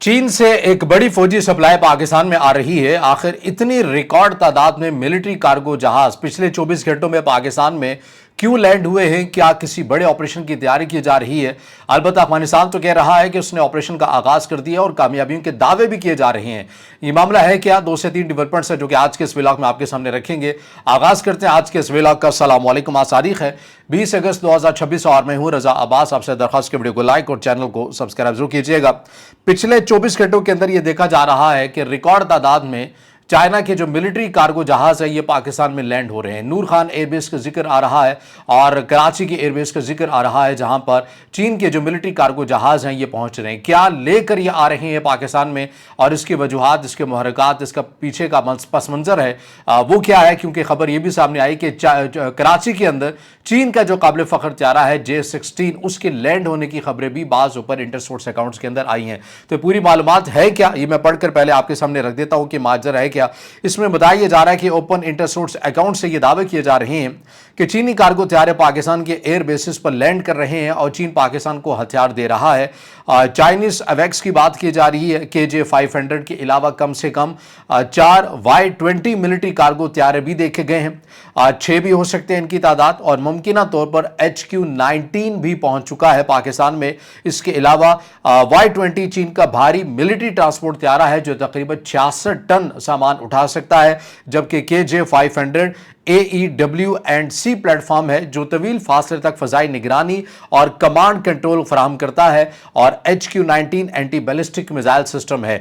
चीन से एक बड़ी फौजी सप्लाई पाकिस्तान में आ रही है। आखिर इतनी रिकॉर्ड तादाद में मिलिट्री कार्गो जहाज पिछले 24 घंटों में पाकिस्तान में क्यों लैंड हुए हैं? क्या किसी बड़े ऑपरेशन की तैयारी की जा रही है? अलबत्ता अफगानिस्तान तो कह रहा है कि उसने ऑपरेशन का आगाज कर दिया और कामयाबियों के दावे भी किए जा रहे हैं। ये मामला है क्या? 2 से 3 डेवलपमेंट्स है जो कि आज के इस व्लॉग में आपके सामने रखेंगे। आगाज करते हैं आज के इस व्लॉग का। अस्सलाम वालेकुम। आज तारीख है 20 अगस्त 2026 और मैं हूं रजा अब्बास। आपसे दरख्वास्त के वीडियो को लाइक और चैनल को सब्सक्राइब जरूर कीजिएगा। पिछले 24 घंटों के अंदर यह देखा जा रहा है कि रिकॉर्ड तादाद में चाइना के जो मिलिट्री कार्गो जहाज है ये पाकिस्तान में लैंड हो रहे हैं। नूर खान एयरबेस का जिक्र आ रहा है और कराची की एयरबेस का जिक्र आ रहा है, जहां पर चीन के जो मिलिट्री कार्गो जहाज हैं ये पहुंच रहे हैं। क्या लेकर ये आ रहे हैं पाकिस्तान में और इसकी वजूहात, इसके मुहर्रिकात, इसका पीछे का पस मंजर है वो क्या है? क्योंकि खबर ये भी सामने आई कि कराची के अंदर चीन का जो काबिल फख्र त्यारा है J-16 उसके लैंड होने की खबरें भी बाज ऊपर इंटरसोर्स अकाउंट्स के अंदर आई हैं। तो पूरी मालूमात है क्या, ये मैं पढ़कर पहले आपके सामने रख देता हूं कि माजरा है क्या। इसमें बताया जा रहा है कि ओपन इंटरसोर्स अकाउंट से ये दावे किए जा रहे हैं कि चीनी कार्गो त्यारे पाकिस्तान के एयर बेसिस पर लैंड कर रहे हैं और चीन पाकिस्तान को हथियार दे रहा है। चाइनीज अवेक्स की बात की जा रही है। KJ-500 के अलावा कम से कम 4 Y-20 मिलिट्री कार्गो त्यारे भी देखे गए हैं। 6 भी हो सकते हैं इनकी तादाद और मुमकिना तौर पर HQ-19 भी पहुंच चुका है पाकिस्तान में। इसके अलावा Y-20 चीन का भारी मिलिट्री ट्रांसपोर्ट त्यारा है जो तकरीबन 66 टन सामान उठा सकता है, जबकि KJ-500 AEW&C प्लेटफॉर्म है जो तवील फासले तक फजाई निगरानी और कमांड कंट्रोल फराहम करता है और HQ-19 anti ballistic missile system है।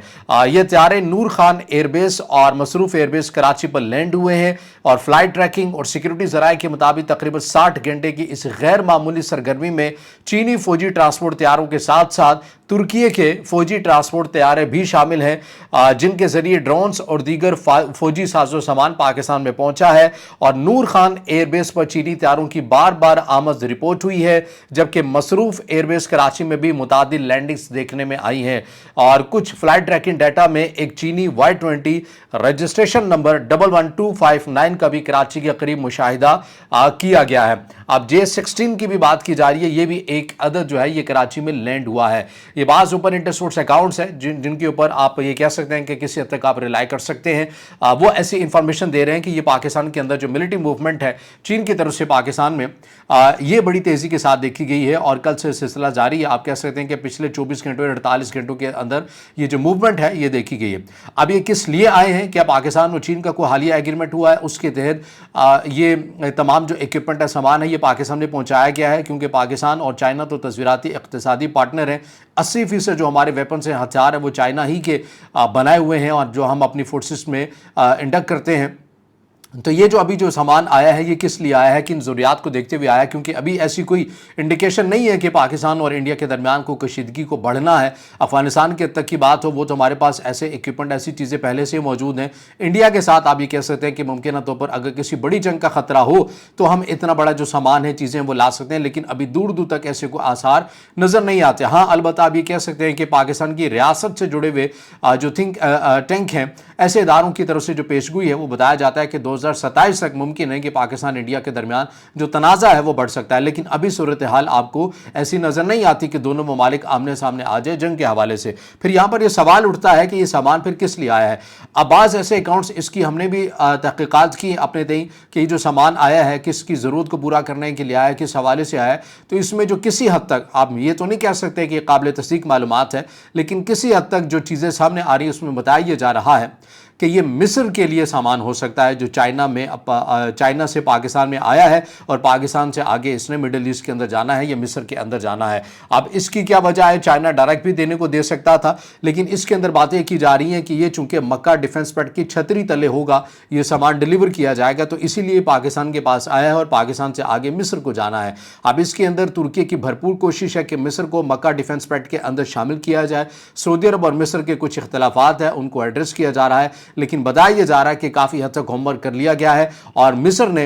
ये त्यारे नूर खान एयरबेस और मसरूफ एयरबेस कराची पर लैंड हुए हैं और फ्लाइट ट्रैकिंग और सिक्योरिटी जराये के मुताबिक तकरीबन 60 घंटे की इस गैर मामूली सरगर्मी में चीनी फौजी ट्रांसपोर्ट तैयारों के साथ साथ तुर्की के फौजी ट्रांसपोर्ट तैयारे भी शामिल हैं, जिनके जरिए ड्रोन्स और दीगर फौजी साजो सामान पाकिस्तान में पहुंचा है। और नूर खान एयरबेस पर चीनी तैयारों की बार बार आमद रिपोर्ट हुई है, जबकि मसरूफ एयरबेस कराची में भी मुतादिल लैंडिंग्स देखने में आई हैं। और कुछ फ्लाइट ट्रैकिंग डाटा में एक चीनी Y-20 रजिस्ट्रेशन नंबर 11259 का भी कराची के करीब मुशाहिदा किया गया है। अब J-16 की भी बात की जा रही है, ये भी एक अदद जो है ये कराची में लैंड हुआ है। ये बाज ऊपर इंटरसोर्स अकाउंट्स है जिनके ऊपर आप ये कह सकते हैं कि किसी हद तक आप रिलाई कर सकते हैं। वो ऐसी इंफॉर्मेशन दे रहे हैं कि ये पाकिस्तान के अंदर जो मिलिट्री मूवमेंट है चीन की तरफ से पाकिस्तान में ये बड़ी तेजी के साथ देखी गई है और कल से सिलसिला जारी है। आप कह सकते हैं कि पिछले 24 घंटों 48 घंटों के अंदर ये जो मूवमेंट है ये देखी गई है। अब ये किस लिए आए हैं? क्या पाकिस्तान और चीन का कोई हालिया एग्रीमेंट हुआ है उसके तहत ये तमाम जो इक्विपमेंट है, सामान है, ये पाकिस्तान में पहुंचाया गया है? क्योंकि पाकिस्तान और चाइना तो तस्वीराती इक़्तिसादी पार्टनर हैं। 80% जो हमारे वेपन्स हैं, हथियार है, वो चाइना ही के बनाए हुए हैं और जो हम अपनी फोर्सेस में इंडक्ट करते हैं। तो ये जो अभी जो सामान आया है ये किस लिए आया है, किन ज़रूरियात को देखते हुए आया? क्योंकि अभी ऐसी कोई इंडिकेशन नहीं है कि पाकिस्तान और इंडिया के दरमियान को कशीदगी को बढ़ना है। अफगानिस्तान के तक की बात हो, वो तो हमारे पास ऐसे इक्विपमेंट, ऐसी चीज़ें पहले से मौजूद हैं। इंडिया के साथ आप ये कह सकते हैं कि मुमकिन तौर पर अगर किसी बड़ी जंग का खतरा हो तो हम इतना बड़ा जो सामान है, चीज़ें वो ला सकते हैं, लेकिन अभी दूर दूर तक ऐसे कोई आसार नज़र नहीं आते। हाँ, अलबत्ता आप ये कह सकते हैं कि पाकिस्तान की रियासत से जुड़े हुए जो टैंक हैं, ऐसे इदारों की तरफ से जो पेशगोई है वो बताया जाता है कि 2027 तक मुमकिन है कि पाकिस्तान इंडिया के दरमियान जो तनाज़ा है वो बढ़ सकता है। लेकिन अभी सूरत हाल आपको ऐसी नज़र नहीं आती कि दोनों ममालिक आमने सामने आ जाए जंग के हवाले से। फिर यहाँ पर यह सवाल उठता है कि ये सामान फिर किस लिए आया है। अब बाज़ ऐसे अकाउंट्स, इसकी हमने भी तहकीकात की अपने तय कि जो सामान आया है किसकी ज़रूरत को पूरा करने के लिए आया है, किस हवाले से आया है। तो इसमें जो किसी हद तक आप ये तो नहीं कह सकते कि काबिल तस्दीक मालूमात है, लेकिन किसी हद तक जो चीज़ें सामने आ रही है उसमें बताया जा रहा है कि ये मिस्र के लिए सामान हो सकता है जो चाइना से पाकिस्तान में आया है और पाकिस्तान से आगे इसने मिडिल ईस्ट के अंदर जाना है, ये मिस्र के अंदर जाना है। अब इसकी क्या वजह है? चाइना डायरेक्ट भी देने को दे सकता था, लेकिन इसके अंदर बातें की जा रही हैं कि ये चूंकि मक्का डिफेंस पैड की छतरी तले होगा, ये सामान डिलीवर किया जाएगा, तो इसीलिए पाकिस्तान के पास आया है और पाकिस्तान से आगे मिस्र को जाना है। अब इसके अंदर तुर्की की भरपूर कोशिश है कि मिस्र को मक्का डिफेंस पैड के अंदर शामिल किया जाए। सऊदी अरब और मिस्र के कुछ इख्तलाफात हैं, उनको एड्रेस किया जा रहा है, लेकिन बताया जा रहा है कि काफ़ी हद तक होमवर्क कर लिया गया है और मिस्र ने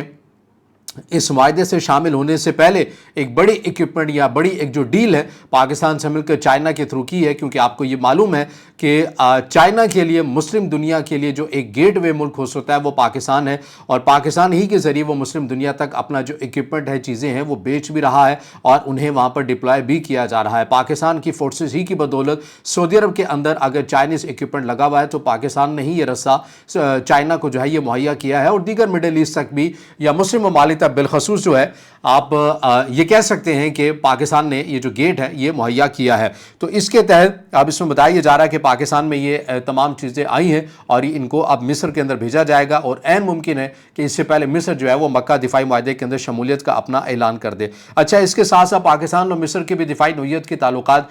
اس معاہدے سے شامل ہونے سے پہلے ایک بڑی اکوپمنٹ یا بڑی ایک جو ڈیل ہے پاکستان سے مل کر چائنا کے تھرو کی ہے، کیونکہ آپ کو یہ معلوم ہے کہ چائنا کے لیے، مسلم دنیا کے لیے جو ایک گیٹ وے ملک ہو سکتا ہے وہ پاکستان ہے، اور پاکستان ہی کے ذریعے وہ مسلم دنیا تک اپنا جو اکوپمنٹ ہے، چیزیں ہیں، وہ بیچ بھی رہا ہے اور انہیں وہاں پر ڈپلوائے بھی کیا جا رہا ہے۔ پاکستان کی فورسز ہی کی بدولت سعودی عرب کے اندر اگر چائنیز اکوپمنٹ لگا ہوا ہے تو پاکستان نے ہی یہ رسہ چائنا کو جو ہے یہ مہیا کیا ہے، اور دیگر مڈل ایسٹ تک بھی یا مسلم ممالک تک بالخصوص جو ہے آپ یہ کہہ سکتے ہیں کہ پاکستان نے یہ جو گیٹ ہے یہ مہیا کیا ہے۔ تو اس کے تحت اب اس میں بتایا جا رہا ہے کہ پاکستان میں یہ تمام چیزیں آئی ہیں اور ان کو اب مصر کے اندر بھیجا جائے گا، اور عین ممکن ہے کہ اس سے پہلے مصر جو ہے وہ مکہ دفاعی معاہدے کے اندر شمولیت کا اپنا اعلان کر دے۔ اچھا، اس کے ساتھ ساتھ پاکستان اور مصر کے بھی دفاعی نوعیت کے تعلقات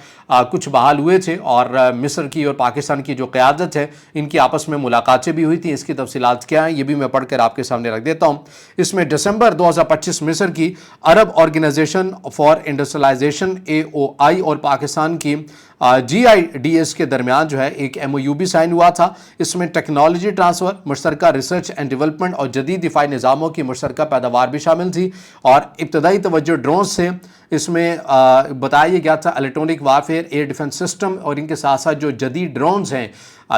کچھ بحال ہوئے تھے، اور مصر کی اور پاکستان کی جو قیادت ہے ان کی آپس میں ملاقاتیں بھی ہوئی تھیں۔ اس کی تفصیلات کیا ہیں یہ بھی میں پڑھ کر آپ کے سامنے رکھ دیتا ہوں۔ اس میں دسمبر 2025 مصر کی عرب آرگنائزیشن فار انڈسٹریلائزیشن AOI اور پاکستان کی GIDS کے درمیان جو ہے ایک MOU بھی سائن ہوا تھا۔ اس میں ٹیکنالوجی ٹرانسفر، مشترکہ ریسرچ اینڈ ڈیولپمنٹ اور جدید دفاعی نظاموں کی مشترکہ پیداوار بھی شامل تھی، اور ابتدائی توجہ ڈرونز سے اس میں بتایا گیا تھا electronic warfare, air defence system, اور ان کے ساتھ ساتھ جو جدید ڈرونز ہیں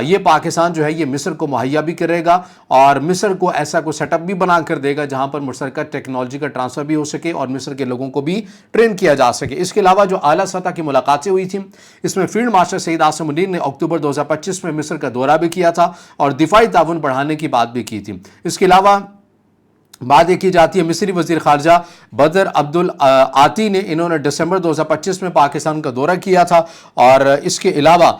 یہ پاکستان جو ہے یہ مصر کو مہیا بھی کرے گا، اور مصر کو ایسا کوئی سیٹ اپ بھی بنا کر دے گا جہاں پر مشترکہ ٹیکنالوجی کا ٹرانسفر بھی ہو سکے اور مصر کے لوگوں کو بھی ٹرین کیا جا سکے۔ اس کے علاوہ جو اعلیٰ سطح کی ملاقاتیں ہوئی تھیں، اس میں فیلڈ مارشل سعید عاصم منیر نے اکتوبر 2025 میں مصر کا دورہ بھی کیا تھا اور دفاعی تعاون بڑھانے کی بات بھی کی تھی۔ اس کے علاوہ بات یہ کی جاتی ہے مصری وزیر خارجہ بدر عبدالعاطی نے، انہوں نے دسمبر 2025 میں پاکستان کا دورہ کیا تھا، اور اس کے علاوہ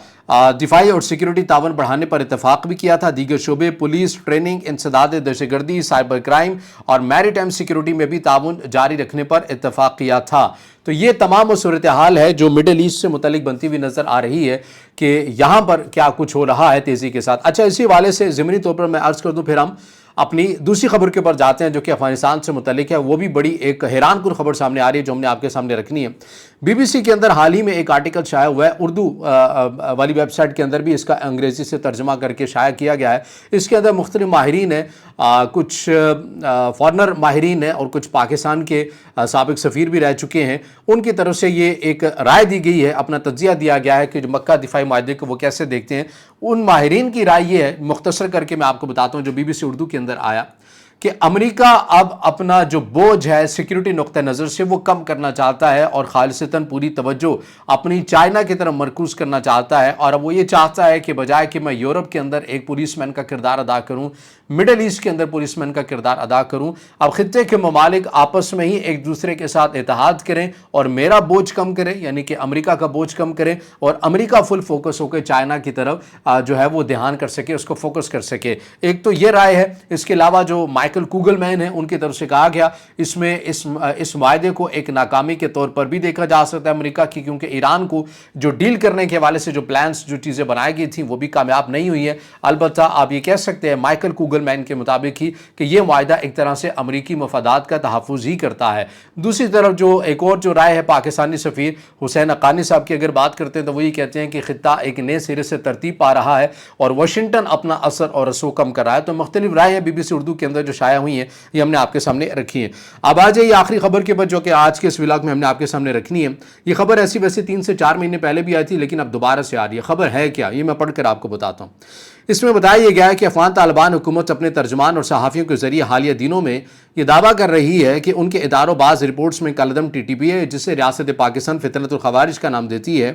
دفاعی اور سیکیورٹی تعاون بڑھانے پر اتفاق بھی کیا تھا۔ دیگر شعبے پولیس ٹریننگ، انسداد دہشت گردی، سائبر کرائم اور میری ٹائم سیکیورٹی میں بھی تعاون جاری رکھنے پر اتفاق کیا تھا۔ تو یہ تمام وہ صورتحال ہے جو مڈل ایسٹ سے متعلق بنتی ہوئی نظر آ رہی ہے کہ یہاں پر کیا کچھ ہو رہا ہے تیزی کے ساتھ۔ اچھا، اسی حوالے سے ضمنی طور پر میں عرض کر دوں، پھر ہم اپنی دوسری خبر کے اوپر جاتے ہیں جو کہ افغانستان سے متعلق ہے۔ وہ بھی بڑی ایک حیران کن خبر سامنے آ رہی ہے جو ہم نے آپ کے سامنے رکھنی ہے۔ BBC کے اندر حال ہی میں ایک آرٹیکل شائع ہوا ہے، اردو والی ویب سائٹ کے اندر بھی اس کا انگریزی سے ترجمہ کر کے شائع کیا گیا ہے۔ اس کے اندر مختلف ماہرین ہیں، کچھ فارنر ماہرین ہیں اور کچھ پاکستان کے سابق سفیر بھی رہ چکے ہیں، ان کی طرف سے یہ ایک رائے دی گئی ہے، اپنا تجزیہ دیا گیا ہے کہ جو مکہ دفاعی معاہدے کو وہ کیسے دیکھتے ہیں۔ ان ماہرین کی رائے یہ ہے، مختصر کر کے میں آپ کو بتاتا ہوں جو BBC اردو کے اندر آیا، کہ امریکہ اب اپنا جو بوجھ ہے سیکیورٹی نقطہ نظر سے وہ کم کرنا چاہتا ہے اور خالصتاً پوری توجہ اپنی چائنا کی طرف مرکوز کرنا چاہتا ہے، اور اب وہ یہ چاہتا ہے کہ بجائے کہ میں یورپ کے اندر ایک پولیس مین کا کردار ادا کروں، مڈل ایسٹ کے اندر پولیس مین کا کردار ادا کروں، اب خطے کے ممالک آپس میں ہی ایک دوسرے کے ساتھ اتحاد کریں اور میرا بوجھ کم کریں، یعنی کہ امریکہ کا بوجھ کم کریں، اور امریکہ فل فوکس ہو کے چائنا کی طرف جو ہے وہ دھیان کر سکے، اس کو فوکس کر سکے۔ ایک تو یہ رائے ہے۔ اس کے علاوہ جو مائیکل کوگل مین ہیں ان کی طرف سے کہا گیا اس میں اس معاہدے کو ایک ناکامی کے طور پر بھی دیکھا جا سکتا ہے امریکہ کی، کیونکہ ایران کو جو ڈیل کرنے کے حوالے سے جو پلانز جو چیزیں بنائی گئی تھیں وہ بھی کامیاب نہیں ہوئی ہیں۔ البتہ آپ یہ کہہ سکتے ہیں مائیکل کوگل مین کے مطابق ہی کہ یہ معاہدہ ایک طرح سے امریکی مفادات کا تحفظ ہی کرتا ہے۔ دوسری طرف جو ایک اور جو رائے ہے پاکستانی سفیر حسین حقانی صاحب کی اگر بات کرتے ہیں تو وہ یہ کہتے ہیں کہ خطہ ایک نئے سرے سے ترتیب پا رہا ہے اور واشنگٹن اپنا اثر اور رسوخ کم کر رہا ہے۔ تو مختلف رائے ہیں BBC اردو کے اندر جو شائع ہوئی ہیں، یہ ہم نے آپ کے سامنے رکھی ہے۔ اب آ جائیے آخری خبر کے بعد جو کہ آج کے اس ولاگ میں ہم نے آپ کے سامنے رکھنی ہے۔ یہ خبر ایسی ویسے 3 سے 4 مہینے پہلے بھی آئی تھی لیکن اب دوبارہ سے آ رہی ہے۔ خبر ہے کیا یہ میں پڑھ کر آپ کو بتاتا ہوں۔ اس میں بتایا گیا ہے کہ افغان طالبان حکومت اپنے ترجمان اور صحافیوں کے ذریعے حالیہ دنوں میں یہ دعویٰ کر رہی ہے کہ ان کے اداروں بعض رپورٹس میں کالعدم TTP ہے، جسے ریاست پاکستان فتنۃ الخوارج کا نام دیتی ہے،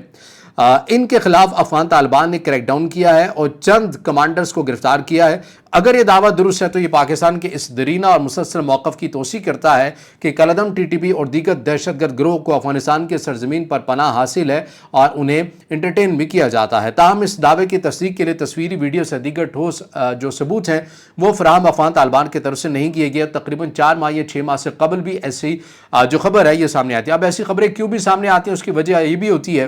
ان کے خلاف افغان طالبان نے کریک ڈاؤن کیا ہے اور چند کمانڈرز کو گرفتار کیا ہے۔ اگر یہ دعویٰ درست ہے تو یہ پاکستان کے اس درینہ اور مسلسل موقف کی توثیق کرتا ہے کہ کالعدم TTP اور دیگر دہشت گرد گروہ کو افغانستان کے سرزمین پر پناہ حاصل ہے اور انہیں انٹرٹین بھی کیا جاتا ہے۔ تاہم اس دعوے کی تصدیق کے لیے تصویری ویڈیو سے دیگر ٹھوس جو ثبوت ہیں وہ فراہم افغان طالبان کی طرف سے نہیں کیے گئے۔ تقریباً 4 ماہ یا 6 ماہ سے قبل بھی ایسی جو خبر ہے یہ سامنے آتی ہے۔ اب ایسی خبریں کیوں بھی سامنے آتی ہیں، اس کی وجہ یہ بھی ہوتی ہے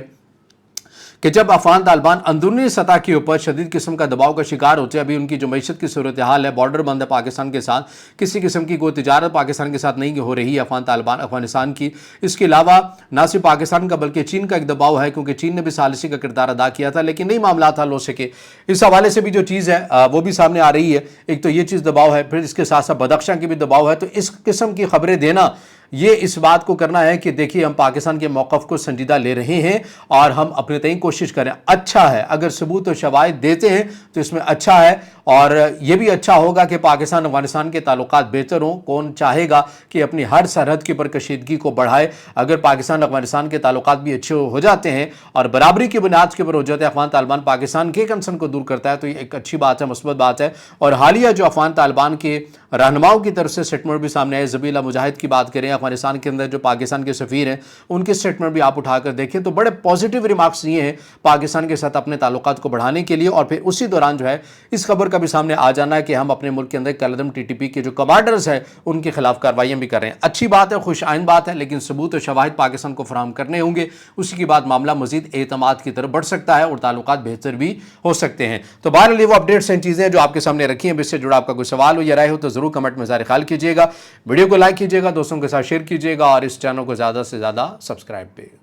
कि जब अफगान तालिबान अंदरूनी सतह के ऊपर शदीद किस्म का दबाव का शिकार होते हैं, अभी उनकी जो मईशत की सूरत हाल है, बॉर्डर बंद है पाकिस्तान के साथ, किसी किस्म की कोई तिजारत पाकिस्तान के साथ नहीं हो रही है अफगानिस्तान की। इसके अलावा ना सिर्फ पाकिस्तान का बल्कि चीन का एक दबाव है, क्योंकि चीन ने भी सालिसी का किरदार अदा किया था, लेकिन नहीं मामला था लो सके। इस हवाले से भी जो चीज़ है वो भी सामने आ रही है। एक तो ये चीज़ दबाव है, फिर इसके साथ साथ बदख्शां की भी दबाव है। तो इस किस्म की खबरें देना, ये इस बात को करना है कि देखिए हम पाकिस्तान के मौक़िफ़ को संजीदा ले रहे हैं और हम अपने तय कोशिश करें। अच्छा है अगर सबूत और शवाहिद देते हैं तो इसमें अच्छा है, और ये भी अच्छा होगा कि पाकिस्तान अफगानिस्तान के ताल्लुकात बेहतर हों। कौन चाहेगा कि अपनी हर सरहद के ऊपर कशीदगी को बढ़ाए। अगर पाकिस्तान अफगानिस्तान के ताल्लुकात भी अच्छे हो जाते हैं और बराबरी की बुनियाद के ऊपर हो जाते हैं, अफगान तालिबान पाकिस्तान के कंसर्न को दूर करता है, तो ये एक अच्छी बात है, मुस्बत बात है। और हालिया जो अफगान तालिबान के रहनुमाओं की तरफ से स्टेटमेंट भी सामने आए, ज़बीला मुजाहिद की बात करें, अफगानिस्तान के अंदर जो पाकिस्तान के सफ़ीर हैं उनके स्टेटमेंट भी आप उठाकर देखें तो बड़े पॉजिटिव रिमार्क्स ये हैं पाकिस्तान के साथ अपने ताल्लुकात को बढ़ाने के लिए। और फिर उसी दौरान जो है इस खबर का भी सामने आ जाना है कि हम अपने मुल्क के अंदर कलदम टीटीपी के जो कमांडर्स हैं उनके खिलाफ कार्रवाइयाँ भी कर रहे हैं। अच्छी बात है, खुश आइन बात है, लेकिन सबूत और शवाहिद पाकिस्तान को फराहम करने होंगे। उसी के बाद मामला मजीद एतमाद की तरफ बढ़ सकता है और ताल्लुकात बेहतर भी हो सकते हैं। तो बहरहाल ये वो अपडेट्स हैं, चीज़ें जो आपके सामने रखी हैं। इससे जुड़ा आपका कोई सवाल हो या राय हो तो ज़रूर कमेंट में ज़ाहिर ख्याल कीजिएगा। वीडियो को लाइक कीजिएगा, दोस्तों के साथ शेयर कीजिएगा और इस चैनल को ज़्यादा से ज़्यादा सब्सक्राइब पे